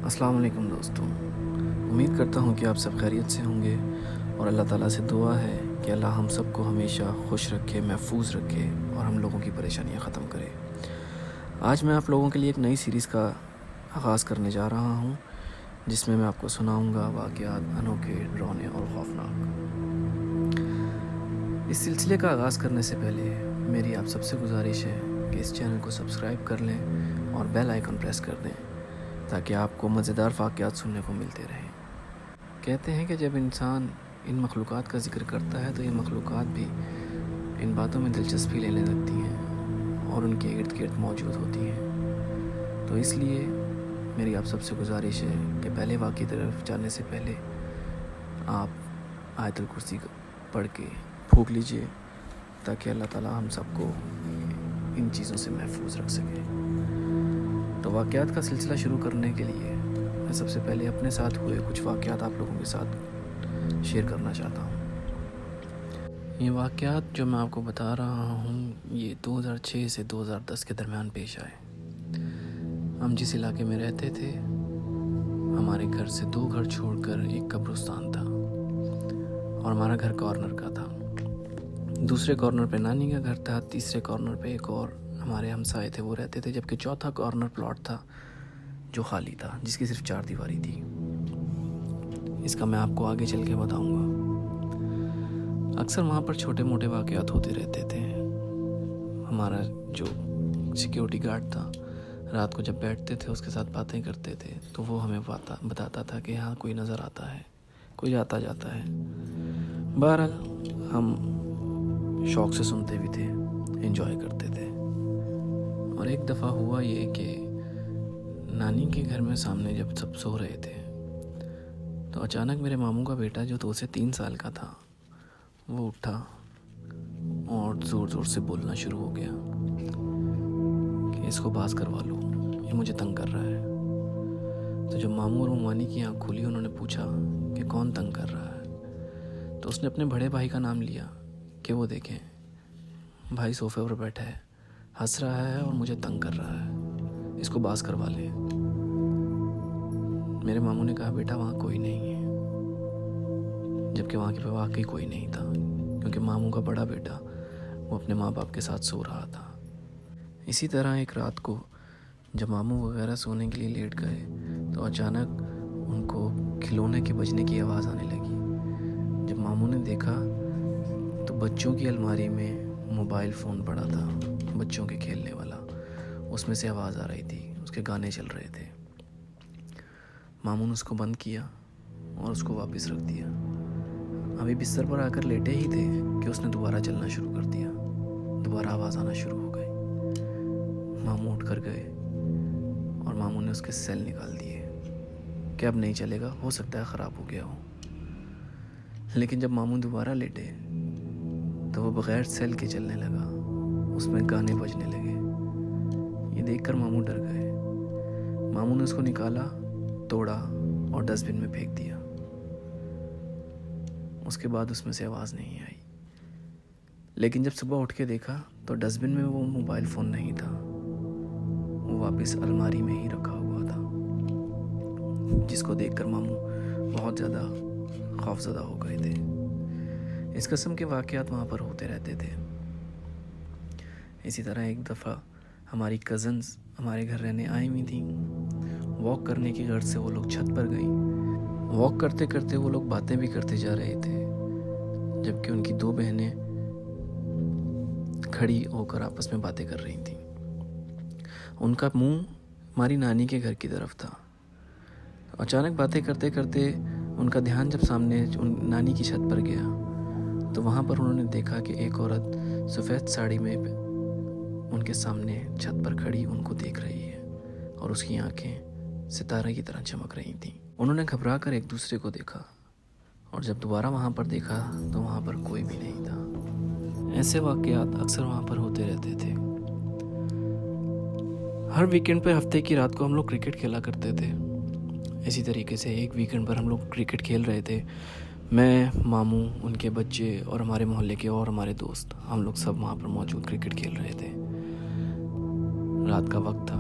अस्सलाम वालेकुम दोस्तों। उम्मीद करता हूँ कि आप सब खैरियत से होंगे और अल्लाह ताला से दुआ है कि अल्लाह हम सबको हमेशा खुश रखे, महफूज रखे और हम लोगों की परेशानियाँ ख़त्म करे। आज मैं आप लोगों के लिए एक नई सीरीज़ का आगाज़ करने जा रहा हूँ, जिसमें मैं आपको सुनाऊँगा वाक़यात अनोखे, डरावने और ख़ौफ़नाक। इस सिलसिले का आगाज़ करने से पहले मेरी आप सबसे गुजारिश है कि इस चैनल को सब्सक्राइब कर लें और बेल आइकन प्रेस कर दें, ताकि आपको मज़ेदार वाक़यात सुनने को मिलते रहें। कहते हैं कि जब इंसान इन मखलूक़ात का ज़िक्र करता है तो ये मखलूक़ात भी इन बातों में दिलचस्पी लेने लगती हैं और उनके इर्द गिर्द मौजूद होती हैं। तो इसलिए मेरी आप सबसे गुजारिश है कि पहले वाक़े की तरफ जाने से पहले आप आयतुल कुर्सी पढ़ के फूंक लीजिए, ताकि अल्लाह ताला हम सबको इन चीज़ों से महफूज रख सके। तो वाक़यात का सिलसिला शुरू करने के लिए मैं सबसे पहले अपने साथ हुए कुछ वाक़यात आप लोगों के साथ शेयर करना चाहता हूँ। ये वाक़यात जो मैं आपको बता रहा हूँ, ये 2006 से 2010 के दरमियान पेश आए। हम जिस इलाके में रहते थे, हमारे घर से 2 घर छोड़कर एक कब्रिस्तान था और हमारा घर कॉर्नर का था। दूसरे कॉर्नर पे नानी का घर था, तीसरे कॉर्नर पे एक और हमारे हमसाए थे, वो रहते थे, जबकि चौथा कॉर्नर प्लॉट था जो खाली था, जिसकी सिर्फ 4 दीवारी थी। इसका मैं आपको आगे चल के बताऊंगा। अक्सर वहाँ पर छोटे मोटे वाक़यात होते रहते थे। हमारा जो सिक्योरिटी गार्ड था, रात को जब बैठते थे उसके साथ बातें करते थे, तो वो हमें बताता था कि हाँ कोई नज़र आता है, कोई आता जाता है। बहरहाल हम शौक़ से सुनते भी थे, एंजॉय करते थे। और एक दफ़ा हुआ ये कि नानी के घर में सामने जब सब सो रहे थे, तो अचानक मेरे मामू का बेटा जो 2 से 3 साल का था, वो उठा और ज़ोर ज़ोर से बोलना शुरू हो गया कि इसको बाज करवा लो, ये मुझे तंग कर रहा है। तो जब मामू और मामानी की आँख खुली, उन्होंने पूछा कि कौन तंग कर रहा है। तो उसने अपने बड़े भाई का नाम लिया कि वो देखें, भाई सोफे पर बैठा है, हंस रहा है और मुझे तंग कर रहा है, इसको बाज करवा लें। मेरे मामू ने कहा बेटा वहाँ कोई नहीं है, जबकि वहाँ पे वाकई कोई नहीं था, क्योंकि मामू का बड़ा बेटा वो अपने माँ बाप के साथ सो रहा था। इसी तरह एक रात को जब मामू वगैरह सोने के लिए लेट गए, तो अचानक उनको खिलौने के बजने की आवाज़ आने लगी। जब मामू ने देखा तो बच्चों की अलमारी में मोबाइल फ़ोन पड़ा था, बच्चों के खेलने वाला, उसमें से आवाज़ आ रही थी, उसके गाने चल रहे थे। मामू ने उसको बंद किया और उसको वापस रख दिया। अभी बिस्तर पर आकर लेटे ही थे कि उसने दोबारा चलना शुरू कर दिया, दोबारा आवाज़ आना शुरू हो गई। मामू उठ कर गए और मामू ने उसके सेल निकाल दिए कि अब नहीं चलेगा, हो सकता है ख़राब हो गया हो। लेकिन जब मामू दोबारा लेटे तो वो बग़ैर सेल के चलने लगा, उसमें गाने बजने लगे। ये देखकर मामू डर गए। मामू ने उसको निकाला, तोड़ा और डस्टबिन में फेंक दिया। उसके बाद उसमें से आवाज़ नहीं आई। लेकिन जब सुबह उठ के देखा तो डस्टबिन में वो मोबाइल फ़ोन नहीं था, वो वापस अलमारी में ही रखा हुआ था, जिसको देखकर मामू बहुत ज़्यादा खौफज़दा हो गए थे। इस किस्म के वाक़यात वहाँ पर होते रहते थे। इसी तरह एक दफ़ा हमारी कज़न्स हमारे घर रहने आई हुई थी। वॉक करने की गर्ज से वो लोग छत पर गई। वॉक करते करते वो लोग बातें भी करते जा रहे थे, जबकि उनकी 2 बहनें खड़ी होकर आपस में बातें कर रही थीं। उनका मुंह हमारी नानी के घर की तरफ था। अचानक बातें करते करते उनका ध्यान जब सामने नानी की छत पर गया, तो वहाँ पर उन्होंने देखा कि एक औरत सफ़ेद साड़ी में उनके सामने छत पर खड़ी उनको देख रही है और उसकी आंखें सितारे की तरह चमक रही थीं। उन्होंने घबरा कर एक दूसरे को देखा और जब दोबारा वहाँ पर देखा तो वहाँ पर कोई भी नहीं था। ऐसे वाक़यात अक्सर वहाँ पर होते रहते थे। हर वीकेंड पे हफ्ते की रात को हम लोग क्रिकेट खेला करते थे। इसी तरीके से एक वीकेंड पर हम लोग क्रिकेट खेल रहे थे। मैं, मामू, उनके बच्चे और हमारे मोहल्ले के और हमारे दोस्त, हम लोग सब वहाँ पर मौजूद क्रिकेट खेल रहे थे। रात का वक्त था।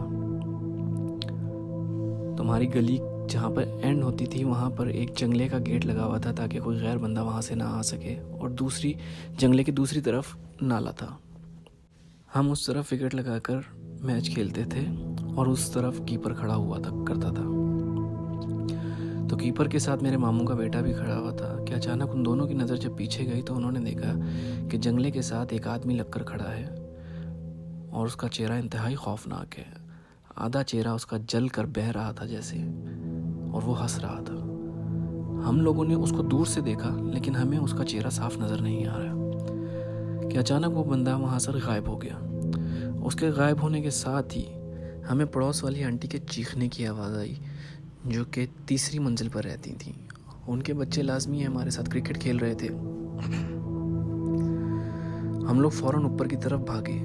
तो हमारी गली जहाँ पर एंड होती थी वहाँ पर एक जंगले का गेट लगा हुआ था ताकि कोई गैर बंदा वहाँ से ना आ सके, और दूसरी जंगले की दूसरी तरफ नाला था। हम उस तरफ विकेट लगाकर मैच खेलते थे और उस तरफ कीपर खड़ा हुआ था करता था। तो कीपर के साथ मेरे मामू का बेटा भी खड़ा हुआ था कि अचानक उन दोनों की नज़र जब पीछे गई तो उन्होंने देखा कि जंगले के साथ एक आदमी लगकर खड़ा है और उसका चेहरा इंतहाई खौफनाक है। आधा चेहरा उसका जल कर बह रहा था जैसे, और वो हंस रहा था। हम लोगों ने उसको दूर से देखा लेकिन हमें उसका चेहरा साफ नज़र नहीं आ रहा कि अचानक वो बंदा वहाँ से गायब हो गया। उसके गायब होने के साथ ही हमें पड़ोस वाली आंटी के चीखने की आवाज़ आई, जो कि तीसरी मंजिल पर रहती थी। उनके बच्चे लाजमी हमारे साथ क्रिकेट खेल रहे थे। हम लोग फ़ौरन ऊपर की तरफ भागे।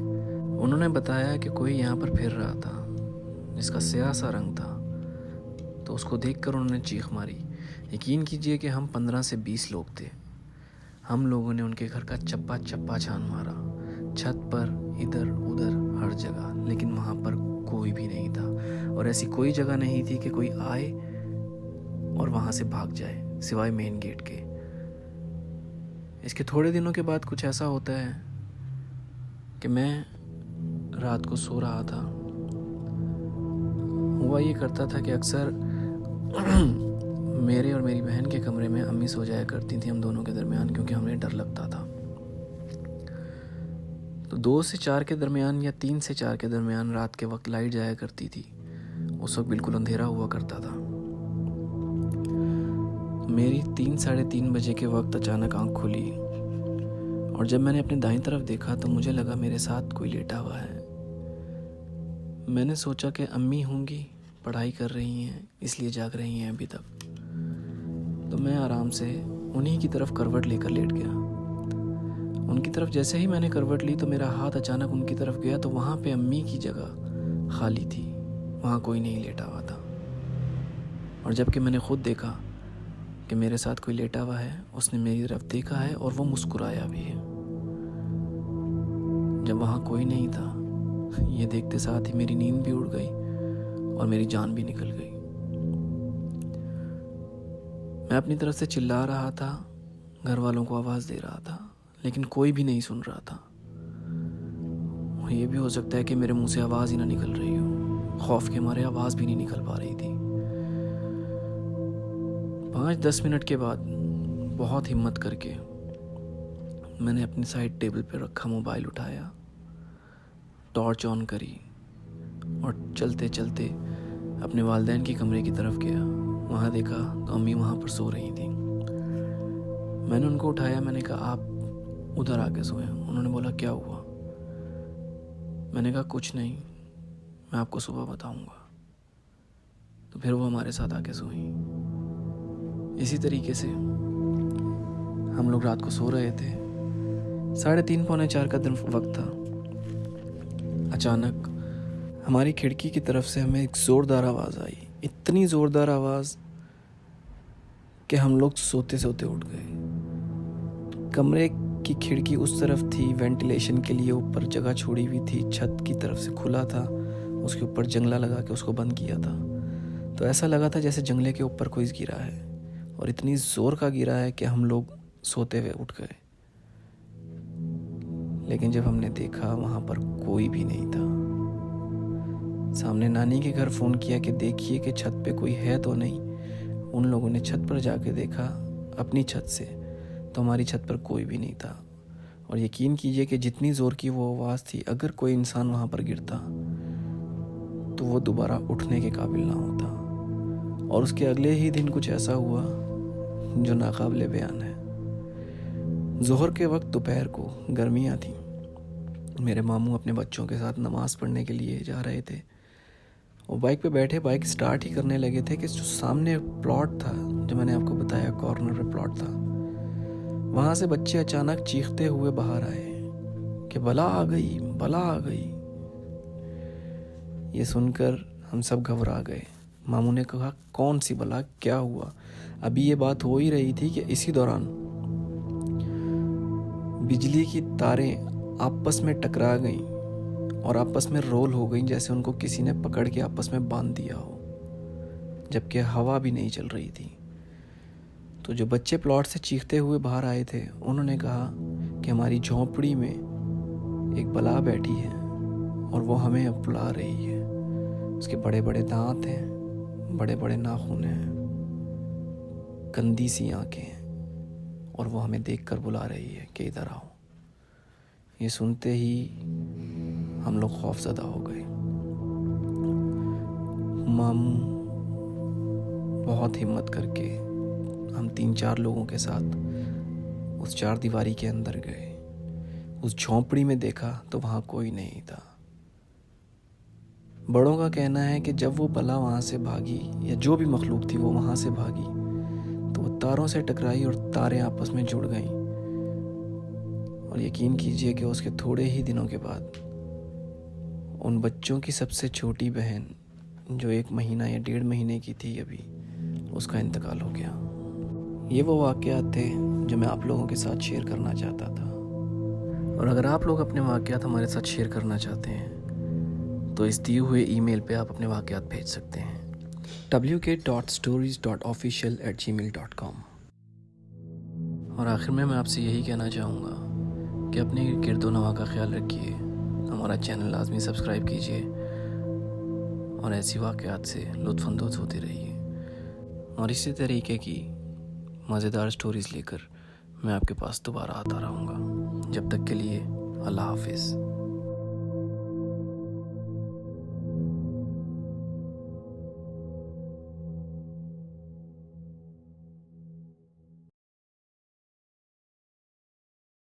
उन्होंने बताया कि कोई यहाँ पर फिर रहा था जिसका स्याह सा रंग था, तो उसको देखकर उन्होंने चीख मारी। यकीन कीजिए कि हम 15 से 20 लोग थे। हम लोगों ने उनके घर का चप्पा चप्पा छान मारा, छत पर, इधर उधर, हर जगह, लेकिन वहाँ पर कोई भी नहीं था। और ऐसी कोई जगह नहीं थी कि कोई आए और वहाँ से भाग जाए सिवाय मेन गेट के। इसके थोड़े दिनों के बाद कुछ ऐसा होता है कि मैं रात को सो रहा था। हुआ ये करता था कि अक्सर मेरे और मेरी बहन के कमरे में अम्मी सो जाया करती थी हम दोनों के दरमियान, क्योंकि हमें डर लगता था। तो 2 से 4 के दरमियान या 3 से 4 के दरमियान रात के वक्त लाइट जाया करती थी। उस वक्त बिल्कुल अंधेरा हुआ करता था। मेरी 3 साढ़े 3 बजे के वक्त अचानक आंख खुली और जब मैंने अपनी दाईं तरफ देखा तो मुझे लगा मेरे साथ कोई लेटा हुआ है। मैंने सोचा कि अम्मी होंगी, पढ़ाई कर रही हैं इसलिए जाग रही हैं अभी तक। तो मैं आराम से उन्हीं की तरफ करवट लेकर लेट गया। उनकी तरफ जैसे ही मैंने करवट ली तो मेरा हाथ अचानक उनकी तरफ गया, तो वहाँ पे अम्मी की जगह खाली थी, वहाँ कोई नहीं लेटा हुआ था। और जबकि मैंने खुद देखा कि मेरे साथ कोई लेटा हुआ है, उसने मेरी तरफ देखा है और वो मुस्कुराया भी है। जब वहाँ कोई नहीं था, ये देखते साथ ही मेरी नींद भी उड़ गई और मेरी जान भी निकल गई। मैं अपनी तरफ से चिल्ला रहा था, घर वालों को आवाज़ दे रहा था, लेकिन कोई भी नहीं सुन रहा था। ये भी हो सकता है कि मेरे मुंह से आवाज़ ही ना निकल रही हो, खौफ के मारे आवाज़ भी नहीं निकल पा रही थी। 5-10 मिनट के बाद बहुत हिम्मत करके मैंने अपनी साइड टेबल पर रखा मोबाइल उठाया, टॉर्च ऑन करी और चलते चलते अपने वालिदैन के कमरे की तरफ गया। वहाँ देखा तो अम्मी वहाँ पर सो रही थी। मैंने उनको उठाया, मैंने कहा आप उधर आके सोएं। उन्होंने बोला क्या हुआ? मैंने कहा कुछ नहीं, मैं आपको सुबह बताऊंगा। तो फिर वो हमारे साथ आके सोई। इसी तरीके से हम लोग रात को सो रहे थे। 3:30 पौने 4 का दिन वक्त था। अचानक हमारी खिड़की की तरफ से हमें एक ज़ोरदार आवाज़ आई, इतनी ज़ोरदार आवाज़ कि हम लोग सोते सोते उठ गए। कमरे की खिड़की उस तरफ थी, वेंटिलेशन के लिए ऊपर जगह छोड़ी हुई थी, छत की तरफ से खुला था, उसके ऊपर जंगला लगा के उसको बंद किया था। तो ऐसा लगा था जैसे जंगले के ऊपर कोई गिरा है, और इतनी ज़ोर का गिरा है कि हम लोग सोते हुए उठ गए। लेकिन जब हमने देखा वहाँ पर कोई भी नहीं था। सामने नानी के घर फ़ोन किया कि देखिए कि छत पे कोई है तो नहीं। उन लोगों ने छत पर जाके देखा अपनी छत से, तो हमारी छत पर कोई भी नहीं था। और यकीन कीजिए कि जितनी ज़ोर की वो आवाज़ थी, अगर कोई इंसान वहाँ पर गिरता तो वो दोबारा उठने के काबिल ना होता। और उसके अगले ही दिन कुछ ऐसा हुआ जो नाकाबिले बयान है। ज़ोहर के वक्त दोपहर को गर्मियाँ थीं। मेरे मामू अपने बच्चों के साथ नमाज़ पढ़ने के लिए जा रहे थे। वो बाइक पे बैठे बाइक स्टार्ट ही करने लगे थे कि जो सामने प्लॉट था, जो मैंने आपको बताया कॉर्नर पे प्लॉट था, वहाँ से बच्चे अचानक चीखते हुए बाहर आए कि बला आ गई, बला आ गई। ये सुनकर हम सब घबरा गए। मामू ने कहा कौन सी बला, क्या हुआ? अभी ये बात हो ही रही थी कि इसी दौरान बिजली की तारें आपस में टकरा गईं और आपस में रोल हो गई, जैसे उनको किसी ने पकड़ के आपस में बांध दिया हो। जबकि हवा भी नहीं चल रही थी। तो जो बच्चे प्लॉट से चीखते हुए बाहर आए थे, उन्होंने कहा कि हमारी झोंपड़ी में एक बला बैठी है और वो हमें अब बुला रही है। उसके बड़े बड़े दांत हैं, बड़े बड़े नाखून हैं, गंदी सी आंखें हैं और वो हमें देखकर बुला रही है कि इधर आओ। ये सुनते ही हम लोग खौफज़दा हो गए। मामू बहुत हिम्मत करके हम 3-4 लोगों के साथ उस 4 दीवारी के अंदर गए। उस झोंपड़ी में देखा तो वहाँ कोई नहीं था। बड़ों का कहना है कि जब वो बला वहाँ से भागी, या जो भी मखलूक थी वो वहाँ से भागी, तो वो तारों से टकराई और तारें आपस में जुड़ गईं। और यकीन कीजिए कि उसके थोड़े ही दिनों के बाद उन बच्चों की सबसे छोटी बहन, जो 1 महीना या 1.5 महीने की थी अभी, उसका इंतकाल हो गया। ये वो वाक़यात थे जो मैं आप लोगों के साथ शेयर करना चाहता था। और अगर आप लोग अपने वाक़यात हमारे साथ शेयर करना चाहते हैं तो इस दिए हुए ईमेल पे आप अपने वाक़यात भेज सकते हैं wk.stories.official@gmail.com। और आखिर में मैं आपसे यही कहना चाहूँगा कि अपने गिरदोनवा का ख्याल रखिए, हमारा चैनल लाजमी सब्सक्राइब कीजिए और ऐसी वाक़यात से लुत्फ़अंदोज़ होते रहिए। और इसी तरीके की मज़ेदार स्टोरीज़ लेकर मैं आपके पास दोबारा आता रहूँगा। जब तक के लिए अल्लाह हाफ़िज़।